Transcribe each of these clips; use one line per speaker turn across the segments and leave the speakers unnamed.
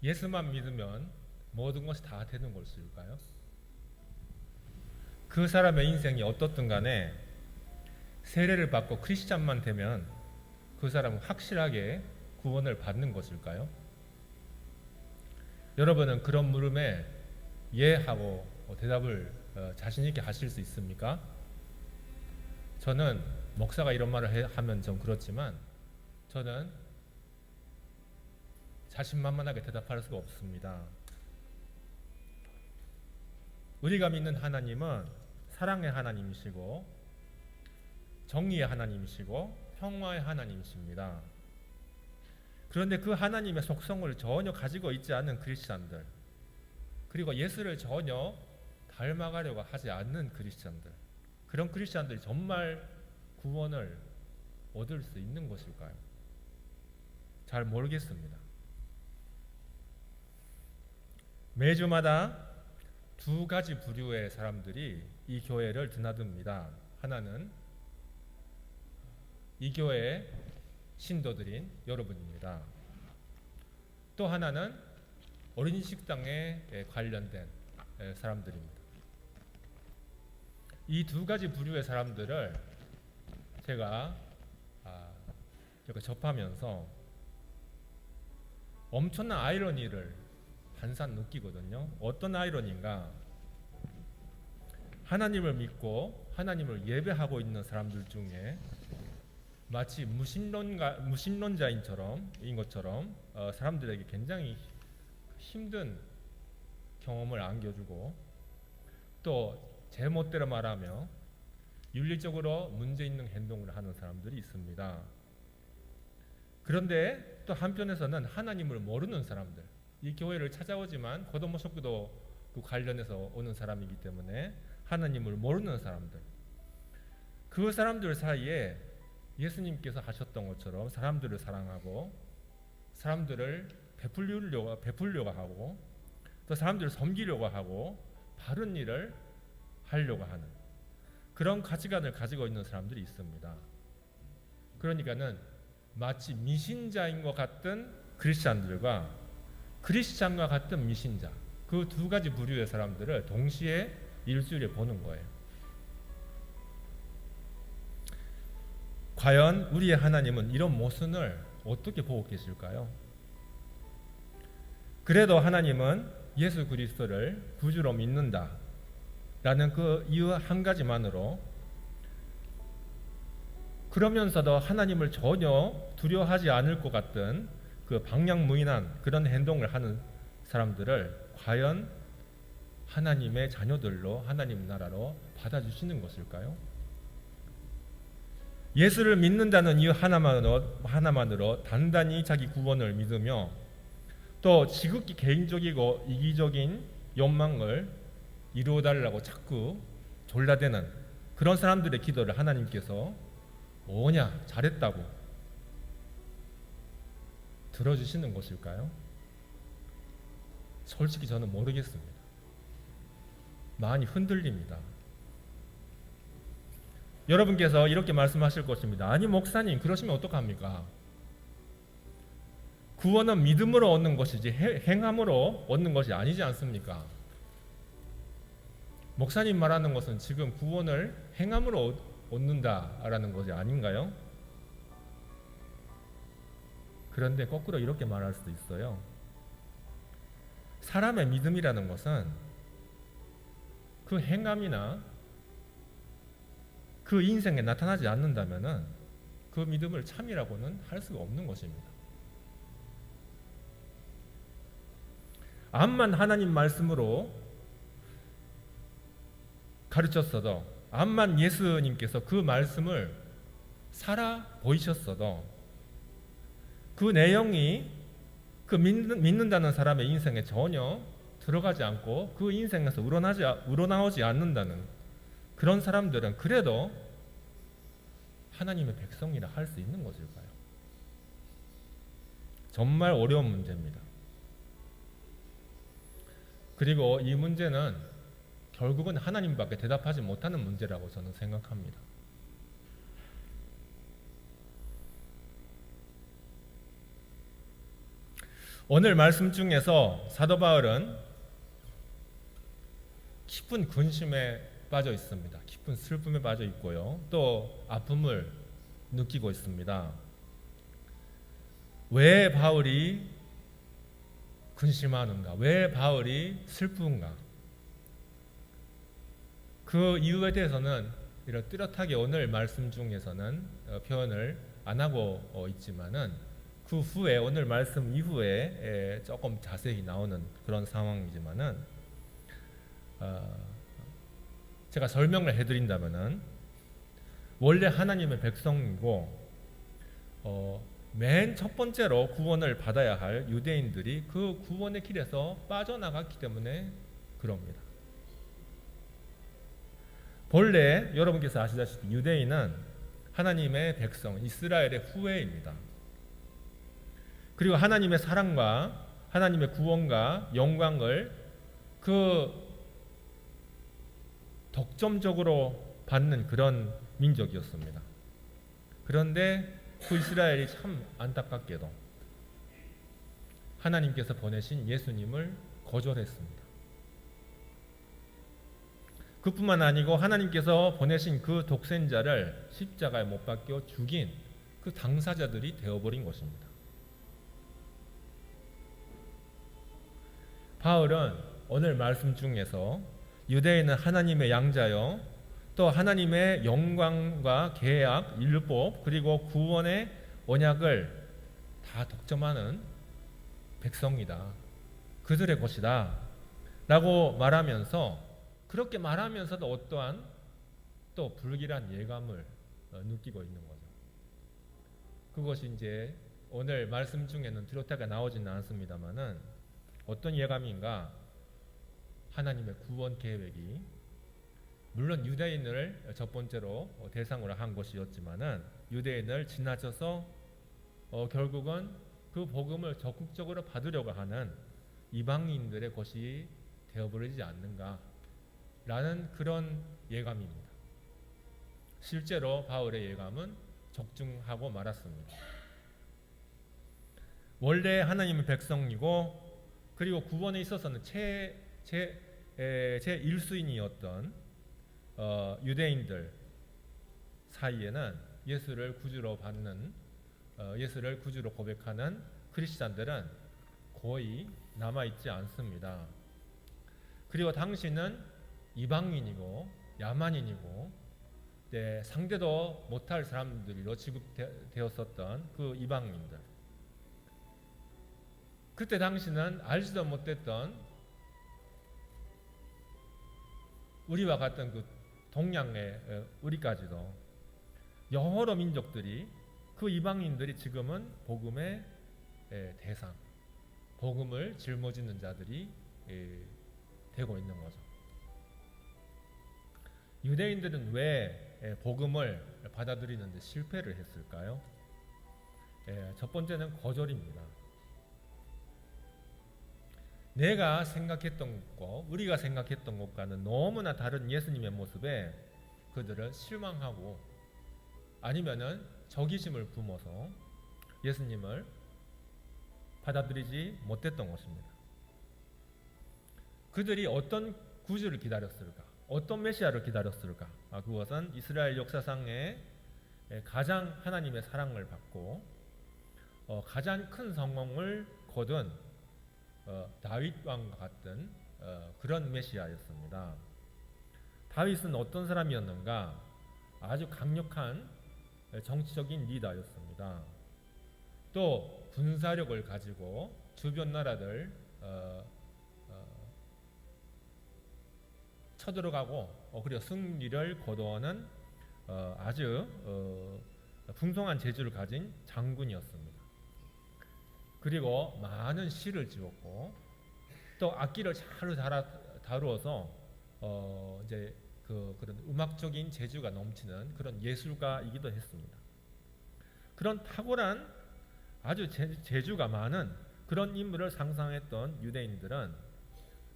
예수만 믿으면 모든 것이 다 되는 것일까요? 그 사람의 인생이 어떻든 간에 세례를 받고 크리스찬만 되면 그 사람은 확실하게 구원을 받는 것일까요? 여러분은 그런 물음에 예 하고 대답을 자신 있게 하실 수 있습니까? 저는 목사가 이런 말을 하면 좀 그렇지만 저는 자신만만하게 대답할 수가 없습니다. 우리가 믿는 하나님은 사랑의 하나님이시고 정의의 하나님이시고 평화의 하나님이십니다. 그런데 그 하나님의 속성을 전혀 가지고 있지 않은 크리스찬들, 그리고 예수를 전혀 닮아가려고 하지 않는 크리스찬들, 그런 크리스찬들이 정말 구원을 얻을 수 있는 것일까요? 잘 모르겠습니다. 매주마다 두 가지 부류의 사람들이 이 교회를 드나듭니다. 하나는 이 교회의 신도들인 여러분입니다. 또 하나는 어린이 식당에 관련된 사람들입니다. 이 두 가지 부류의 사람들을 제가 이렇게 접하면서 엄청난 아이러니를 한산 느끼거든요. 어떤 아이러니인가? 하나님을 믿고 하나님을 예배하고 있는 사람들 중에 마치 무신론자인 것처럼 사람들에게 굉장히 힘든 경험을 안겨주고 또 제 멋대로 말하며 윤리적으로 문제 있는 행동을 하는 사람들이 있습니다. 그런데 또 한편에서는 하나님을 모르는 사람들, 이 교회를 찾아오지만 거동모속도 그 관련해서 오는 사람이기 때문에 하나님을 모르는 사람들, 그 사람들 사이에 예수님께서 하셨던 것처럼 사람들을 사랑하고 사람들을 베풀려고 하고 또 사람들을 섬기려고 하고 바른 일을 하려고 하는 그런 가치관을 가지고 있는 사람들이 있습니다. 그러니까는 마치 미신자인 것 같은 크리스찬들과 크리스찬과 같은 미신자, 그 두 가지 부류의 사람들을 동시에 일주일에 보는 거예요. 과연 우리의 하나님은 이런 모순을 어떻게 보고 계실까요? 그래도 하나님은 예수 그리스도를 구주로 믿는다 라는 그 이유 한 가지만으로, 그러면서도 하나님을 전혀 두려워하지 않을 것 같은 그 방향무인한 그런 행동을 하는 사람들을 과연 하나님의 자녀들로, 하나님 나라로 받아주시는 것일까요? 예수를 믿는다는 이유 하나만으로 단단히 자기 구원을 믿으며 또 지극히 개인적이고 이기적인 욕망을 이루어달라고 자꾸 졸라대는 그런 사람들의 기도를 하나님께서 뭐냐 잘했다고 들어주시는 것일까요? 솔직히 저는 모르겠습니다. 많이 흔들립니다. 여러분께서 이렇게 말씀하실 것입니다. 아니 목사님, 그러시면 어떡합니까? 구원은 믿음으로 얻는 것이지 행함으로 얻는 것이 아니지 않습니까? 목사님 말하는 것은 지금 구원을 행함으로 얻는다라는 것이 아닌가요? 그런데 거꾸로 이렇게 말할 수도 있어요. 사람의 믿음이라는 것은 그 행함이나 그 인생에 나타나지 않는다면은 그 믿음을 참이라고는 할 수가 없는 것입니다. 암만 하나님 말씀으로 가르쳤어도, 암만 예수님께서 그 말씀을 살아 보이셨어도 그 내용이 그 믿는다는 사람의 인생에 전혀 들어가지 않고 그 인생에서 우러나오지 않는다는 그런 사람들은 그래도 하나님의 백성이라 할 수 있는 것일까요? 정말 어려운 문제입니다. 그리고 이 문제는 결국은 하나님밖에 대답하지 못하는 문제라고 저는 생각합니다. 오늘 말씀 중에서 사도 바울은 깊은 근심에 빠져 있습니다. 깊은 슬픔에 빠져 있고요. 또 아픔을 느끼고 있습니다. 왜 바울이 근심하는가? 왜 바울이 슬픈가? 그 이유에 대해서는 이런 뚜렷하게 오늘 말씀 중에서는 표현을 안 하고 있지만은 그 후에 오늘 말씀 이후에 조금 자세히 나오는 그런 상황이지만은 제가 설명을 해드린다면은 원래 하나님의 백성이고 맨 첫 번째로 구원을 받아야 할 유대인들이 그 구원의 길에서 빠져나갔기 때문에 그럽니다. 본래 여러분께서 아시다시피 유대인은 하나님의 백성, 이스라엘의 후예입니다. 그리고 하나님의 사랑과 하나님의 구원과 영광을 그 독점적으로 받는 그런 민족이었습니다. 그런데 그 이스라엘이 참 안타깝게도 하나님께서 보내신 예수님을 거절했습니다. 그뿐만 아니고 하나님께서 보내신 그 독생자를 십자가에 못 박혀 죽인 그 당사자들이 되어버린 것입니다. 바울은 오늘 말씀 중에서 유대인은 하나님의 양자요, 또 하나님의 영광과 계약, 율법, 그리고 구원의 언약을 다 독점하는 백성이다. 그들의 것이다. 라고 말하면서 그렇게 말하면서도 어떠한 또 불길한 예감을 느끼고 있는 거죠. 그것이 이제 오늘 말씀 중에는 뚜렷하게 나오지는 않습니다만은 어떤 예감인가? 하나님의 구원 계획이 물론 유대인을 첫 번째로 대상으로 한 것이었지만은 유대인을 지나쳐서 결국은 그 복음을 적극적으로 받으려고 하는 이방인들의 것이 되어버리지 않는가? 라는 그런 예감입니다. 실제로 바울의 예감은 적중하고 말았습니다. 원래 하나님의 백성이고 그리고 구원에 있어서는 제 1수인이었던 유대인들 사이에는 예수를 구주로 받는 예수를 구주로 고백하는 크리스찬들은 거의 남아있지 않습니다. 그리고 당시는 이방인이고 야만인이고 상대도 못할 사람들로 취급되었었던 그 이방인들, 그때 당시는 알지도 못했던 우리와 같은 그 동양의 우리까지도 여러 민족들이 그 이방인들이 지금은 복음의 대상, 복음을 짊어지는 자들이 되고 있는 거죠. 유대인들은 왜 복음을 받아들이는데 실패를 했을까요? 첫 번째는 거절입니다. 내가 생각했던 것, 우리가 생각했던 것과는 너무나 다른 예수님의 모습에 그들은 실망하고 아니면은 적이심을 품어서 예수님을 받아들이지 못했던 것입니다. 그들이 어떤 구주를 기다렸을까? 어떤 메시아를 기다렸을까? 그것은 이스라엘 역사상에 가장 하나님의 사랑을 받고 가장 큰 성공을 거둔 다윗 왕과 같은 그런 메시아였습니다. 다윗은 어떤 사람이었는가? 아주 강력한 정치적인 리더였습니다. 또 군사력을 가지고 주변 나라들 쳐들어가고 그리고 승리를 거두어는 아주 풍성한 재주를 가진 장군이었습니다. 그리고 많은 시를 지었고 또 악기를 잘 다루어서 이제 그런 음악적인 재주가 넘치는 그런 예술가이기도 했습니다. 그런 탁월한 아주 재주가 많은 그런 인물을 상상했던 유대인들은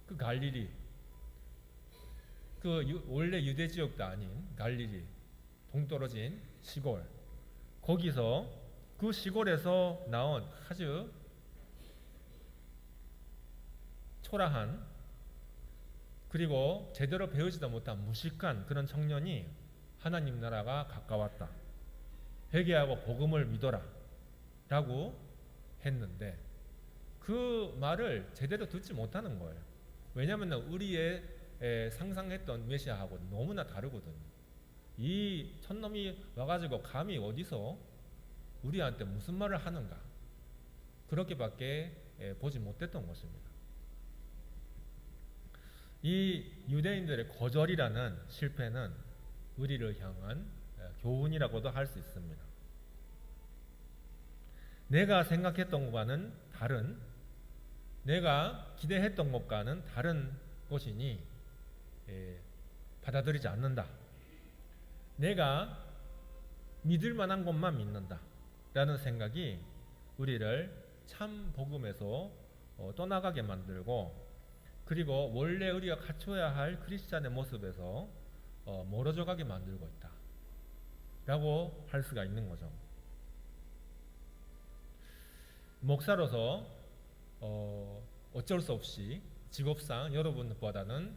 그 갈릴리, 원래 유대 지역도 아닌 갈릴리 동떨어진 시골, 거기서 그 시골에서 나온 아주 초라한, 그리고 제대로 배우지도 못한 무식한 그런 청년이 하나님 나라가 가까웠다, 회개하고 복음을 믿어라 라고 했는데 그 말을 제대로 듣지 못하는 거예요. 왜냐하면 우리의 상상했던 메시아하고 너무나 다르거든요. 이 촌놈이 와가지고 감히 어디서 우리한테 무슨 말을 하는가, 그렇게밖에 보지 못했던 것입니다. 이 유대인들의 거절이라는 실패는 우리를 향한 교훈이라고도 할 수 있습니다. 내가 생각했던 것과는 다른, 내가 기대했던 것과는 다른 것이니 받아들이지 않는다, 내가 믿을 만한 것만 믿는다 라는 생각이 우리를 참 복음에서 떠나가게 만들고, 그리고 원래 우리가 갖춰야 할 크리스찬의 모습에서 멀어져 가게 만들고 있다 라고 할 수가 있는 거죠. 목사로서 어쩔 수 없이 직업상 여러분보다는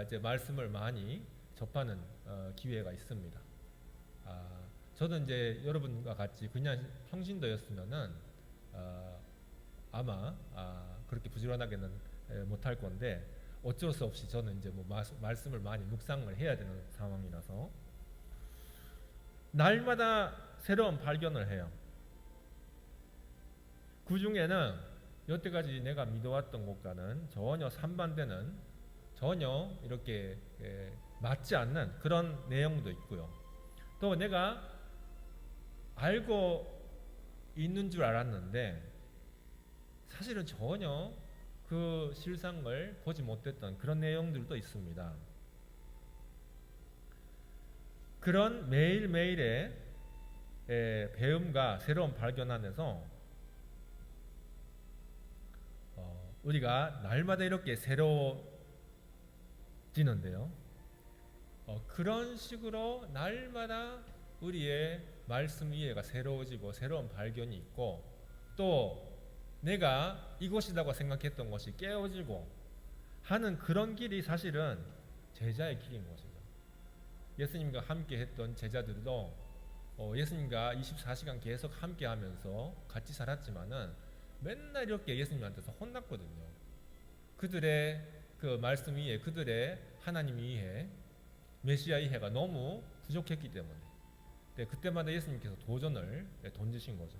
이제 말씀을 많이 접하는 기회가 있습니다. 저도 이제 여러분과 같이 그냥 평신도였으면은 아마 그렇게 부지런하게는 못할 건데, 어쩔 수 없이 저는 이제 뭐 말씀을 많이 묵상을 해야 되는 상황이라서 날마다 새로운 발견을 해요. 그 중에는 여태까지 내가 믿어왔던 것과는 전혀 상반되는, 전혀 이렇게 맞지 않는 그런 내용도 있고요. 또 내가 알고 있는 줄 알았는데 사실은 전혀 그 실상을 보지 못했던 그런 내용들도 있습니다. 그런 매일매일의 배움과 새로운 발견 안에서 우리가 날마다 이렇게 새로워지는데요. 그런 식으로 날마다 우리의 말씀 이해가 새로워지고 새로운 발견이 있고, 또 내가 이것이라고 생각했던 것이 깨어지고 하는 그런 길이 사실은 제자의 길인 것이죠. 예수님과 함께 했던 제자들도 예수님과 24시간 계속 함께 하면서 같이 살았지만은 맨날 이렇게 예수님한테서 혼났거든요. 그들의 그 말씀 이해, 그들의 하나님 이해, 메시아 이해가 너무 부족했기 때문에 그때마다 예수님께서 도전을 던지신 거죠.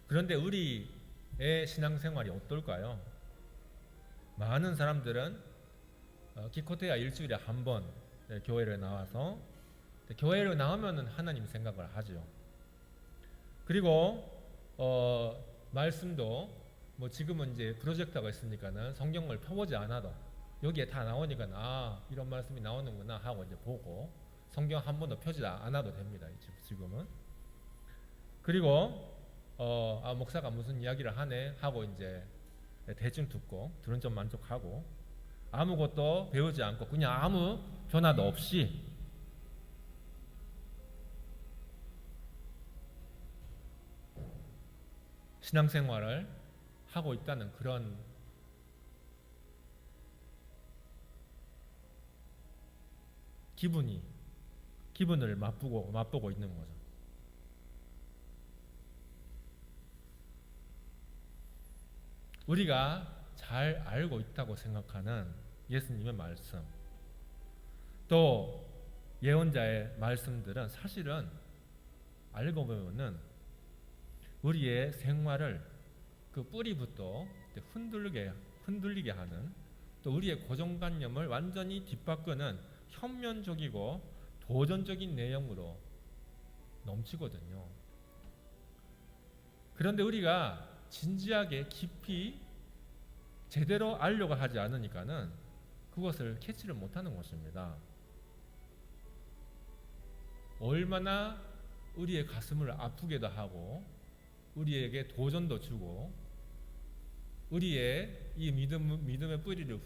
그런데 우리의 신앙생활이 어떨까요? 많은 사람들은 기껏해야 일주일에 한 번 교회를 나와서, 교회를 나오면은 하나님 생각을 하죠. 그리고 말씀도 뭐 지금은 이제 프로젝터가 있으니까는 성경을 펴보지 않아도 여기에 다 나오니까 이런 말씀이 나오는구나 하고 이제 보고 성경 한 번도 펴지 않아도 됩니다. 지금은. 그리고 목사가 무슨 이야기를 하네 하고 이제 대충 듣고 들은 점 만족하고 아무것도 배우지 않고 그냥 아무 변화도 없이 신앙생활을 하고 있다는 그런 기분을 맛보고 있는 거죠. 우리가 잘 알고 있다고 생각하는 예수님의 말씀, 또 예언자의 말씀들은 사실은 알고 보면은 우리의 생활을 그 뿌리부터 흔들리게 하는, 또 우리의 고정관념을 완전히 뒤바꾸는 현면적이고 도전적인 내용으로 넘치거든요. 그런데 우리가 진지하게 깊이 제대로 알려고 하지 않으니까는 그것을 캐치를 못하는 것입니다. 얼마나 우리의 가슴을 아프게도 하고 우리에게 도전도 주고 우리의 이 믿음의 뿌리를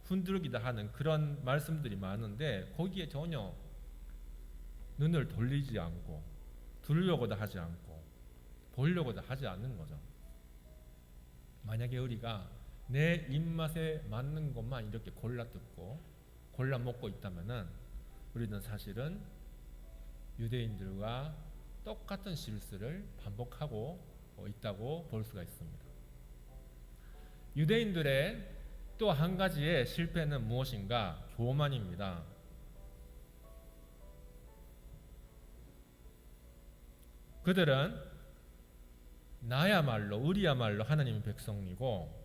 흔들기도 하는 그런 말씀들이 많은데 거기에 전혀 눈을 돌리지 않고 들으려고도 하지 않고 보려고도 하지 않는 거죠. 만약에 우리가 내 입맛에 맞는 것만 이렇게 골라 듣고 골라 먹고 있다면은 우리는 사실은 유대인들과 똑같은 실수를 반복하고 있다고 볼 수가 있습니다. 유대인들의 또 한 가지의 실패는 무엇인가? 교만입니다. 그들은 나야말로 우리야말로 하나님의 백성이고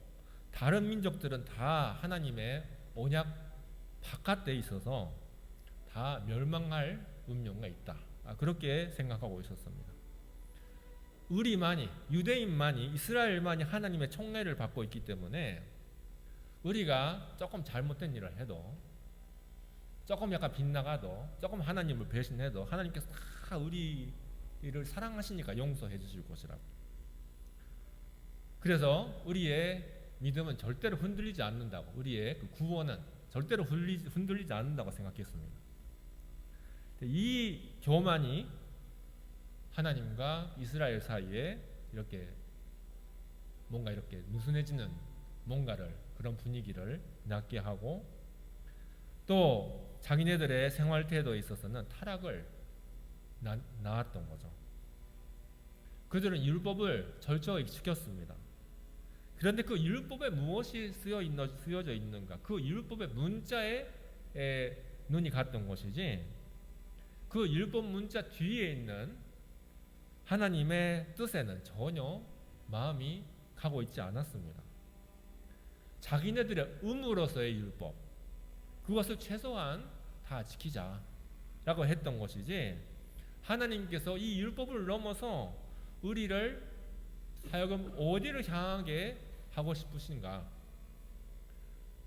다른 민족들은 다 하나님의 언약 바깥에 있어서 다 멸망할 운명가 있다. 그렇게 생각하고 있었습니다. 우리만이, 유대인만이, 이스라엘만이 하나님의 총애를 받고 있기 때문에 우리가 조금 잘못된 일을 해도, 조금 약간 빗나가도, 조금 하나님을 배신해도 하나님께서 다 우리를 사랑하시니까 용서해 주실 것이라고. 그래서 우리의 믿음은 절대로 흔들리지 않는다고, 우리의 그 구원은 절대로 흔들리지 않는다고 생각했습니다. 이 교만이 하나님과 이스라엘 사이에 이렇게 뭔가 이렇게 느슨해지는 뭔가를, 그런 분위기를 낳게 하고, 또 자기네들의 생활 태도에 있어서는 타락을 낳았던 거죠. 그들은 율법을 절저히 지켰습니다. 그런데 그 율법에 무엇이 쓰여져 있는가? 그 율법의 문자에 눈이 갔던 것이지, 그 율법 문자 뒤에 있는 하나님의 뜻에는 전혀 마음이 가고 있지 않았습니다. 자기네들의 의무로서의 율법, 그것을 최소한 다 지키자라고 했던 것이지, 하나님께서 이 율법을 넘어서 우리를 하여금 어디를 향하게 하고 싶으신가,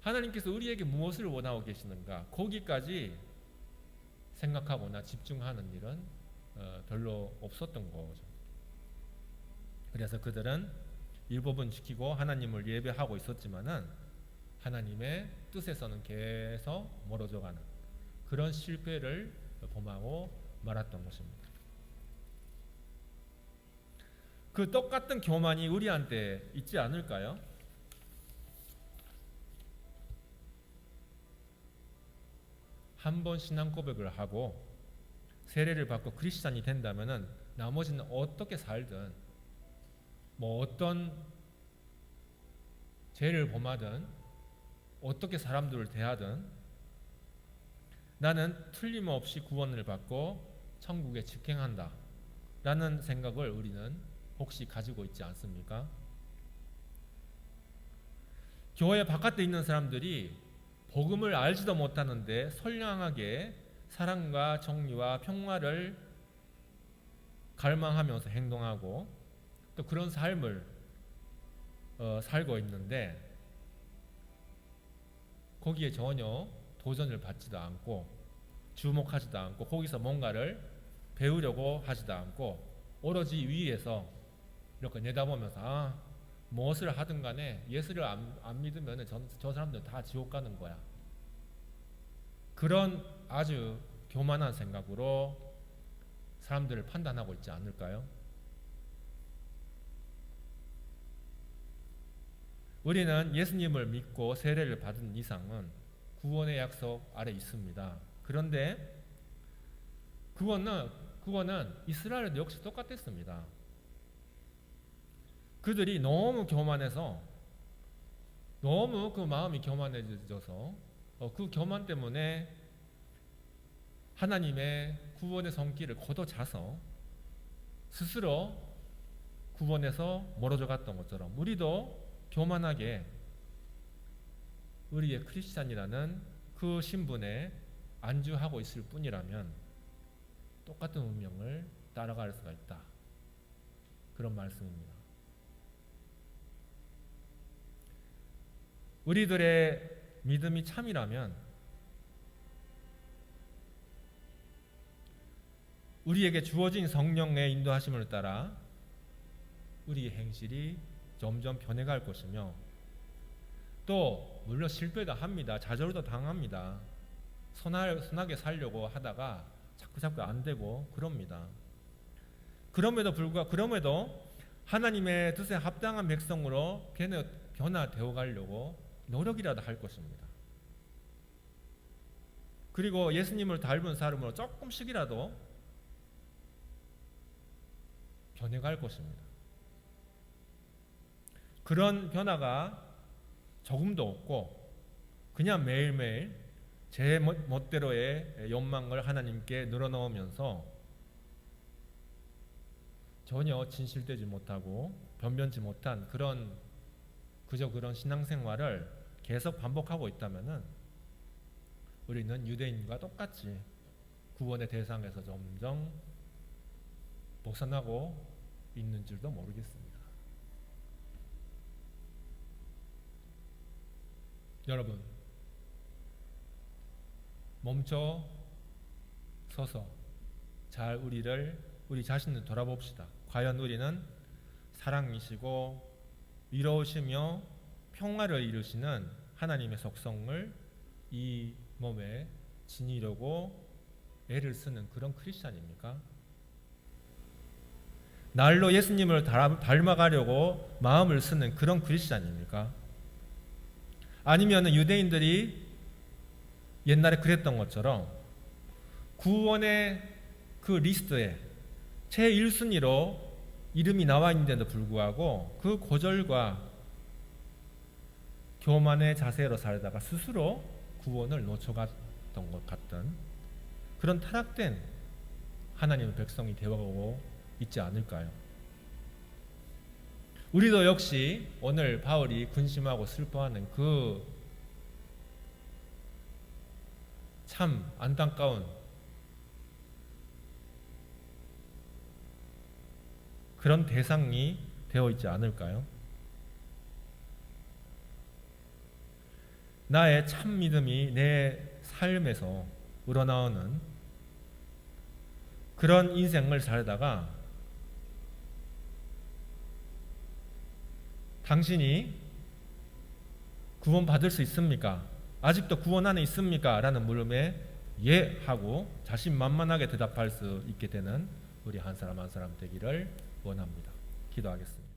하나님께서 우리에게 무엇을 원하고 계시는가, 거기까지 생각하거나 집중하는 일은 별로 없었던 거죠. 그래서 그들은 율법은 지키고 하나님을 예배하고 있었지만은 하나님의 뜻에서는 계속 멀어져가는 그런 실패를 범하고 말았던 것입니다. 그 똑같은 교만이 우리한테 있지 않을까요? 한 번 신앙 고백을 하고 세례를 받고 크리스찬이 된다면은 나머지는 어떻게 살든, 뭐 어떤 죄를 범하든, 어떻게 사람들을 대하든 나는 틀림없이 구원을 받고 천국에 직행한다 라는 생각을 우리는 혹시 가지고 있지 않습니까? 교회 바깥에 있는 사람들이 복음을 알지도 못하는데 선량하게 사랑과 정의와 평화를 갈망하면서 행동하고 또 그런 삶을 살고 있는데, 거기에 전혀 도전을 받지도 않고 주목하지도 않고 거기서 뭔가를 배우려고 하지도 않고 오로지 위에서 이렇게 내다보면서 무엇을 하든 간에 예수를 안 믿으면 저 사람들 다 지옥 가는 거야, 그런 아주 교만한 생각으로 사람들을 판단하고 있지 않을까요? 우리는 예수님을 믿고 세례를 받은 이상은 구원의 약속 아래 있습니다. 그런데 그거는 이스라엘도 역시 똑같았습니다. 그들이 너무 교만해서, 너무 그 마음이 교만해져서 그 교만 때문에 하나님의 구원의 손길을 걷어차서 스스로 구원에서 멀어져 갔던 것처럼 우리도 교만하게 우리의 크리스찬이라는 그 신분에 안주하고 있을 뿐이라면 똑같은 운명을 따라갈 수가 있다, 그런 말씀입니다. 우리들의 믿음이 참이라면 우리에게 주어진 성령의 인도하심을 따라 우리의 행실이 점점 변해갈 것이며, 또 물론 실패도 합니다. 좌절도 당합니다. 선하게 살려고 하다가 자꾸 안 되고 그럽니다. 그럼에도 하나님의 뜻에 합당한 백성으로 변화되어 가려고 노력이라도 할 것입니다. 그리고 예수님을 닮은 사람으로 조금씩이라도 변해갈 것입니다. 그런 변화가 조금도 없고 그냥 매일매일 제 멋대로의 욕망을 하나님께 늘어놓으면서 전혀 진실되지 못하고 변변치 못한 그저 그런 신앙생활을 계속 반복하고 있다면은 우리는 유대인과 똑같이 구원의 대상에서 점점 벗어나고 있는 줄도 모르겠습니다. 여러분, 멈춰 서서 잘 우리 자신을 돌아봅시다. 과연 우리는 사랑이시고 위로우시며 평화를 이루시는 하나님의 속성을 이 몸에 지니려고 애를 쓰는 그런 크리스찬입니까? 날로 예수님을 닮아가려고 마음을 쓰는 그런 크리스찬입니까? 아니면 유대인들이 옛날에 그랬던 것처럼 구원의 그 리스트에 제1순위로 이름이 나와 있는데도 불구하고 그 고절과 교만의 자세로 살다가 스스로 구원을 놓쳐갔던 것 같던 그런 타락된 하나님의 백성이 되어가고 있지 않을까요? 우리도 역시 오늘 바울이 근심하고 슬퍼하는 그 참 안타까운 그런 대상이 되어 있지 않을까요? 나의 참 믿음이 내 삶에서 우러나오는 그런 인생을 살다가 당신이 구원 받을 수 있습니까? 아직도 구원 안에 있습니까? 라는 물음에 예 하고 자신만만하게 대답할 수 있게 되는 우리 한 사람 한 사람 되기를 원합니다. 기도하겠습니다.